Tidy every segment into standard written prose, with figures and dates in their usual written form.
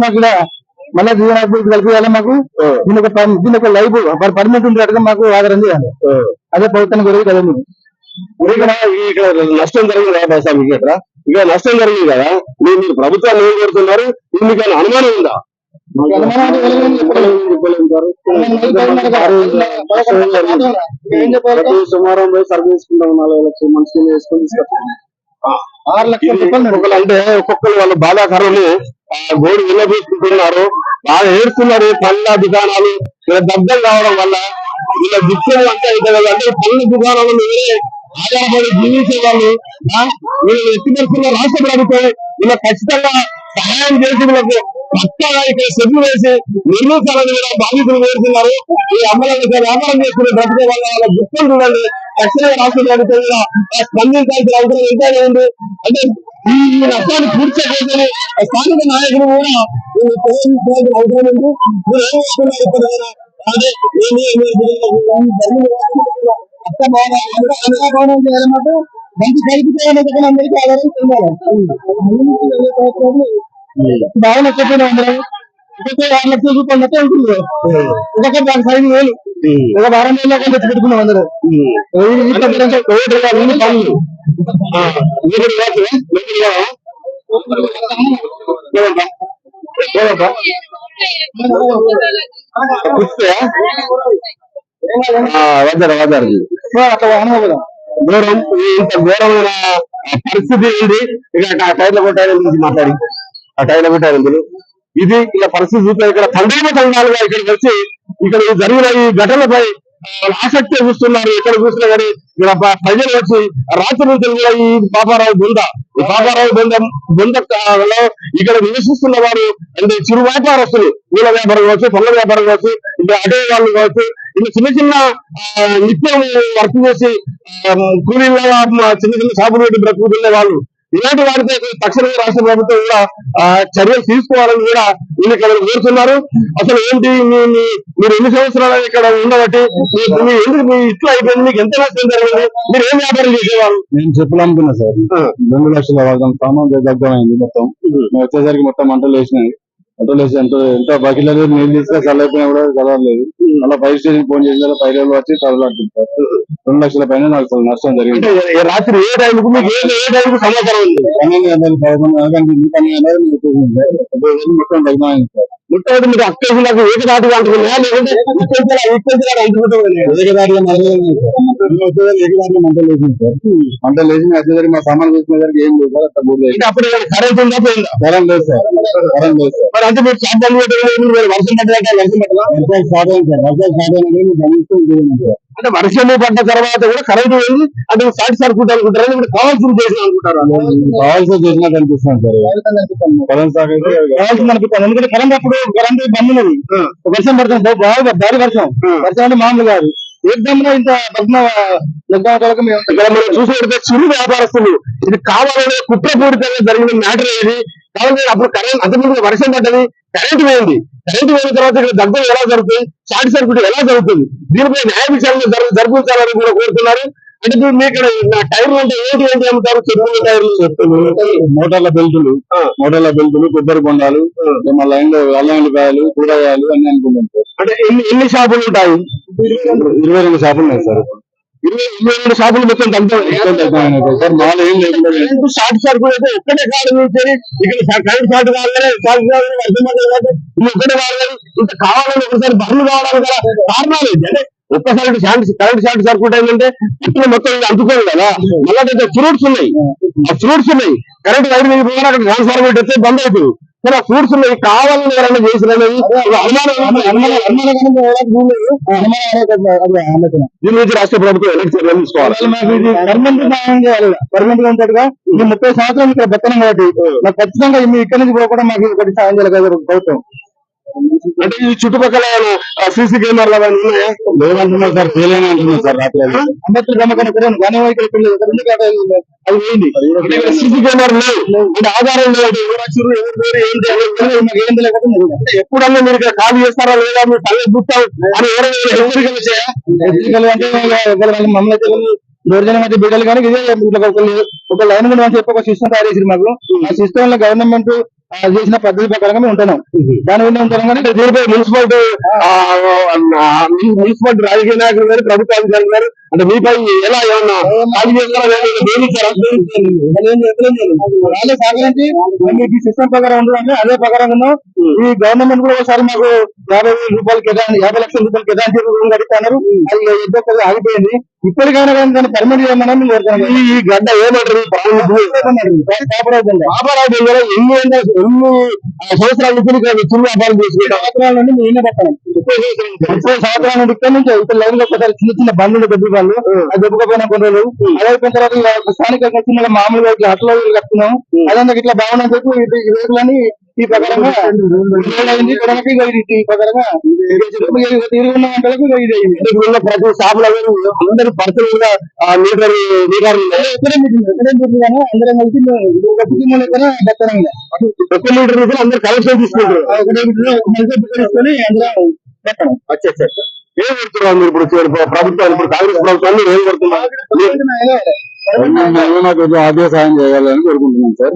మాకు కూడా మళ్ళీ జీవనాభివృద్ధి కలిపి మాకు దీని ఒక లైఫ్ పర్మనెంట్ ఉండేట్టుగా మాకు ఆధారం చేయాలి. అదే ప్రభుత్వానికి గురించి కదా ఇక్కడ నష్టం జరిగింది కదా సార్ మీకు ఇక్కడ నష్టం జరిగింది కదా మీరు ప్రభుత్వాన్ని ఏం కోరుతున్నారు? మీకు అనుమానం ఉందా? సుమారు సర్వే చేసుకుంటాం 4 లక్షల మనిషిని వేసుకొని తీసుకొచ్చాం 6 లక్షల రూపాయలు. అంటే ఒక్కొక్కరు వాళ్ళు బాధాకరము గోడు విన్నబూసుకుంటున్నారు, బాగా ఏడుస్తున్నారు. పళ్ళ దుకాణాలు ఇలా దగ్ధం కావడం వల్ల వీళ్ళ దిక్కులు అంతా అయితే కదా అంటే పళ్ళ దుకాణాలు ఆధారపడి జీవించే వాళ్ళు వీళ్ళు ఎట్టి పరిస్థితుల్లో రాష్ట్ర ప్రభుత్వం ఇలా ఖచ్చితంగా సహాయం చేసి వీళ్ళకు పక్కగా ఇక్కడ సెట్లు వేసి నిర్మించాలని కూడా బాధితులు కోరుతున్నారు. ఈ అమ్మలకు వ్యాపారం చేసుకునే బ్రతికే వాళ్ళ దుఃఖం చూడండి. ఖచ్చితంగా రాష్ట్ర ప్రభుత్వం కూడా స్పందించాల్సిన అవసరం ఎంతైనా ఉంది. అంటే ఈ నష్టాన్ని పూర్తి చేసేది స్థానిక నాయకులు కూడా అవసరం ఉంది. అదే మంచి కలిపి అందరికీ ఆధారం చెందాలి. బాగా నచ్చపోయినా అందరూ 6 లక్షల రూపాయలు నచ్చ ఉంటుంది. ఒక్కొక్క దాని 5,000 ఒక వారం నెలలో తెచ్చి పెట్టుకున్నాం అందరూ. ఘోరం ఇంత ఘోరమైన పరిస్థితి ఉంది. ఇక టైర్ల కొట్టాలి నుంచి మాట్లాడి ఆ టైర్ల కొట్టాలి ఇది ఇలా పరిస్థితి చూస్తే ఇక్కడ తండాలుగా ఇక్కడికి వచ్చి ఇక్కడ జరిగిన ఈ ఘటనలపై ఆసక్తి చూస్తున్నారు. ఎక్కడ చూసినా కానీ ఇక్కడ ప్రజలు వచ్చి రాత్రి నుంచి కూడా ఈ పాపారావు బృందంలో ఇక్కడ నివసిస్తున్న వారు అంటే చిరు వ్యాపారస్తులు, పూల వ్యాపారం కావచ్చు, పళ్ళ వ్యాపారం కావచ్చు, ఇక్కడ అటవీ వాళ్ళు కావచ్చు, ఇలా చిన్న చిన్న నిత్యం వర్క్ చేసి కూలీల చిన్న చిన్న షాపులు పెట్టి బ్రతుకుతున్న వాళ్ళు ఇలాంటి వారిపై తక్షణమే రాష్ట్ర ప్రభుత్వం కూడా చర్యలు తీసుకోవాలని కూడా వీళ్ళు ఇక్కడ కోరుతున్నారు. అసలు ఏంటి మీరు ఎన్ని సంవత్సరాలు ఇక్కడ ఉండబట్టి ఎందుకు మీ ఇట్లా అయిపోయింది? మీకు ఎంత నష్టం జరిగింది? మీరు ఏం వ్యాపారం చేసేవారు? నేను చెప్పులు అమ్ముతున్నా సార్. 2 లక్షల సామాన్ దగ్గమైంది. మొత్తం వచ్చేసరికి మొత్తం మంటలు వేసినాయి. ఎంత బకెట్లలో నీళ్ళు తీసుకుని చల్లైపోయినా కూడా చదవలేదు. అలా ఫైర్ స్టేషన్ ఫోన్ చేసిన 5 రోజులు వచ్చి తరలాడుతుంది. 2 లక్షల పైన నాకు నష్టం జరిగింది. రాత్రి ఏ టైంకు మీకు ఏ టైంకు సమాచారం ఉంది? 12 గంటలు 11 గంటలు మొత్తం దగ్గమైంది సార్. ముట్టబడి మీరు అక్కేసి నాకు ఏకదాటిగా అంటుకున్నా లేకుంటే ఏకదాటిగా మంటలు వేసింది సార్. మంటలు వేసి వచ్చేసరికి మా సామాన్లు చూసుకునేసరికి ఏం లేదు సార్. అట్లా అప్పుడు కరెంట్ ఉందా పోయిందా? కరెంట్ లేదు సార్. మరి అంటే మీరు వర్షం పడ్డా వర్షాలు స్టార్ట్ అయింది సార్. వర్షాలు స్టార్ట్ అయినా గమనిస్తూ అంటే వర్షం పడ్డ తర్వాత కూడా కరెంట్ పోయింది అంటే షార్ట్ సర్క్యూట్ అనుకుంటారు, ఇప్పుడు కావాల్సింది చేసిన అనుకుంటారు. కావాల్సింది చేసినట్టు అనిపిస్తుంది సార్. కరెంట్ షాక్ అయితే కావాల్సింది అనిపిస్తుంది. ఎందుకంటే కరెంట్ అప్పుడు కరెంట్ బంద్ ఉన్నది. వర్షం పడుతుంది బాగా భారీ వర్షం అంటే మామూలు కాదు. ఏదన్నా ఇంత చూసినట్టు చిరు వ్యాపారస్తులు ఇది కావాలనే కుట్రపూరితంగా జరిగిన మ్యాటర్ ఏది కావాలి. అప్పుడు కరెంట్ అంతకుముందు వర్షం పడ్డది, కరెంట్ పోయింది. కరెంట్ పోయిన తర్వాత ఇక్కడ దగ్గర ఎలా జరుగుతుంది, షార్ట్ సర్క్యూట్ ఎలా జరుగుతుంది, దీనిపై న్యాయ విచారణ జరిపించాలని కూడా కోరుతున్నారు. అంటే మీకు టైర్లు అంటే ఏంటి అమ్ముతారు? చెరువుల టైర్లు, మోటార్ల బెల్టులు, కొబ్బరి బొండాలు, లైన్ అల్లంపాయలు, కూరగాయలు అన్ని అనుకుంటాం. అంటే ఎన్ని షాపులు ఉంటాయి? 22 షాపులు ఉన్నాయి సార్. 22 షాపులు మొత్తం సార్. మాల్ ఏం లేకుండా షార్ట్ సర్క్యూట్ అయితే ఒక్కటే కాదు ఇక్కడ కరెంట్ షార్ట్ కావాలి, వర్షం పడ్డది ఒక్కటే కావాలి. ఇంత కావాలని ఒకసారి బండ్లు కావడానికి గల కారణాలు ఏంటి? అంటే ఒక్కసారి కరెంట్ షార్ట్ సర్క్యూట్ అయిందంటే ఇట్లా మొత్తం అందుకోదు కదా. మళ్ళీ ఫ్రూట్స్ ఉన్నాయి, కరెంట్ వైర్ మీద పోయినా అక్కడ ట్రాన్స్ఫార్మర్ అయితే బంద్ అవుతుంది. కానీ ఆ ఫ్రూట్స్ ఉన్నాయి కావాలని ఎవరైనా చేసిన దీని నుంచి రాష్ట్ర ప్రభుత్వం ఎలా చర్యలు తీసుకోవాలి? పర్మనెంట్ గా ఉంటాడుగా 30 సంవత్సరాలు ఇక్కడ బెత్తనం కాబట్టి నాకు ఖచ్చితంగా ఇక్కడి నుంచి పోకుండా మాకు ఒకటి సాయం చేయాలి కదా ప్రభుత్వం. అంటే ఈ చుట్టుపక్కల సీసీ కెమెరాలు అవన్నీ ఉన్నాయా? లేదంటున్నారు సార్. ఫెయిల్ అంటున్నారు సార్. రాత్రి అంబేద్కర్ అది పోయింది. సీసీ కెమెరా లేవు అంటే ఆధారం లేదు. ఎప్పుడన్నా మీరు ఇక్కడ కాల్ చేస్తారా లేదా మీరు పల్లె చూస్తారు అని ఎవరైనా హెచ్చరికలు హెచ్చరికలు అంటే మమ్మల్ని అయితే దౌర్జన్యం అయితే బిడ్డలు కానీ ఇదే ఒక లైన్ కూడా చెప్పి ఒక సిస్టమ్ తయారు చేసి మాకు ఆ సిస్టమ్ లో గవర్నమెంట్ చేసిన పద్ధతి ప్రకారంగా మేము ఉంటున్నాం. దాని మీద ఉంటాం కానీ దీనిపై మున్సిపాలిటీ రాజకీయ నాయకులు గారు ప్రభుత్వ అధికారులు గారు అంటే మీపై ఎలా ఏమన్నా వాళ్ళే సహకరించి మీకు సిస్టమ్ ప్రకారం ఉండాలంటే అదే ప్రకారం ఉన్నాం. ఈ గవర్నమెంట్ కూడా ఒకసారి మాకు 50,000 రూపాయలు 50 లక్షల రూపాయలు కేటాయించి రూమ్ కట్టిస్తున్నారు. అది యుద్ధం ఆగిపోయింది. ఇప్పటికైనా కానీ దాన్ని పర్మిట్ చేయమని మేము కోరుతున్నాం. ఈ గడ్డ ఏమంటారు పాపరాజు ఎన్ని సంవత్సరాల నుంచి చిన్న వ్యాపారం చేసుకుంటాం. సంవత్సరాల నుండి మేమే పట్టాం. 30 సంవత్సరాల నుండి ఇక్కడ నుంచి ఇక్కడ లైన్ లో ఒకసారి చిన్న చిన్న బండ్లు దెబ్బ బండ్లు అది దెబ్బకపోయినా కొన్ని రోజులు అదే అయిపోయిన తర్వాత స్థానికంగా చిన్న మామూలుగా ఇట్లా అట్లా కట్టుకున్నాం. అదే ఇట్లా బాగుందని చెప్పి ఈ రేట్లని ఈ ప్రకారంగా అయింది. ఈ ప్రకారంగా తిరుగున్న గంటలకు ఇది అయింది. ప్రతి షాపుల అందరూ పర్సనల్ గా మీటర్ ఎక్కడే మీటింగ్ అందరం కలిసి ఒక్క లీటర్ నుంచి అందరు కలెక్షన్ తీసుకుంటారు. తీసుకొని అందరం పెట్టడం. ఏం కొడుతున్నారు మీరు ఇప్పుడు ప్రభుత్వాలు ఇప్పుడు కాంగ్రెస్ ప్రభుత్వాన్ని ఏం కొడుతున్నారు? మాకు ఆర్థిక సాయం చేయాలని కోరుకుంటున్నాం సార్.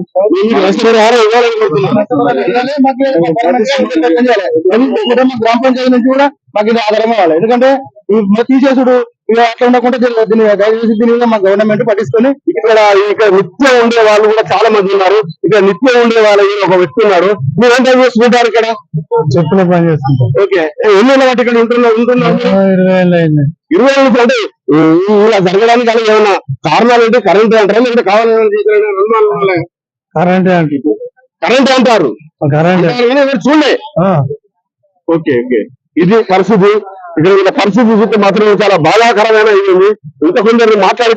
గ్రామ పంచాయతీ నుంచి కూడా మాకు ఇది ఆధారం కావాలి. ఎందుకంటే ఈ తీసేసుడు ఇక అట్లా ఉండకుండా దీన్ని దయచేసి దీని మీద మా గవర్నమెంట్ పట్టించుకొని ఇక్కడ నిత్యం ఉండే వాళ్ళు కూడా చాలా మంది ఉన్నారు. ఇక్కడ నిత్యం ఉండే వాళ్ళు ఒక వ్యక్తి ఉన్నారు. మీరు ఎంత చేసుకుంటారు ఇక్కడ? చెప్పుల పని చేస్తుంటాం. ఓకే, ఎన్ని ఏళ్ళ బట్టి ఇక్కడ ఉంటున్నారు? 20 ఏళ్ళు అయింది. 20 ఏళ్ళు అంటే ఇలా జరగడానికి కానీ ఏమన్నా కారణాలు అంటే కరెంట్ అంటారా లేదంటే కావాలని కరెంట్ అంటే కరెంట్ అంటారు. కరెంట్ చూడండి. ఓకే ఓకే, ఇది పరిస్థితి. ఇక్కడ పరిస్థితి చూస్తే మాత్రం చాలా బాధాకరమైన అయింది. ఇంతకుందరు మాట్లాడితే